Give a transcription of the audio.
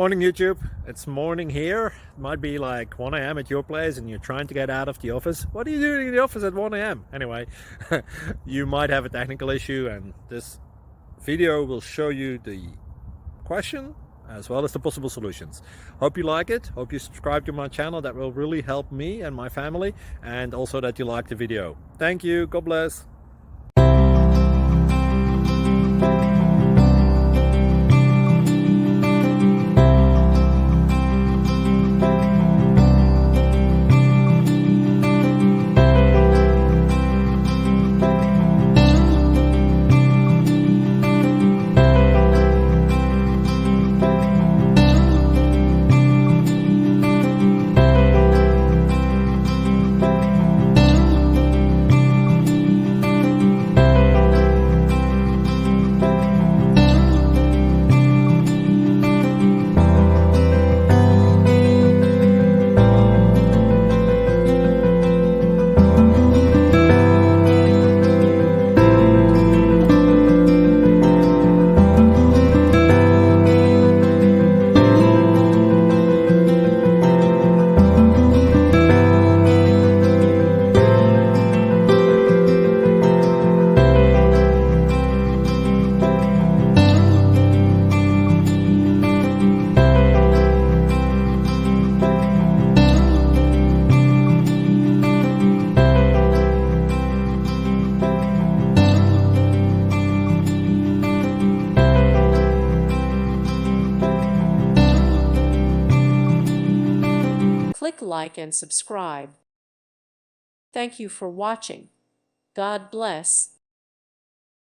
Morning YouTube, it's morning here. It might be like 1 a.m. at your place and you're trying to get out of the office. What are you doing in the office at 1 a.m.? Anyway, you might have a technical issue and this video will show you the question as well as the possible solutions. Hope you like it, hope you subscribe to my channel. That will really help me and my family, and also that you like the video. Thank you, God bless. Click like and subscribe. Thank you for watching. God bless.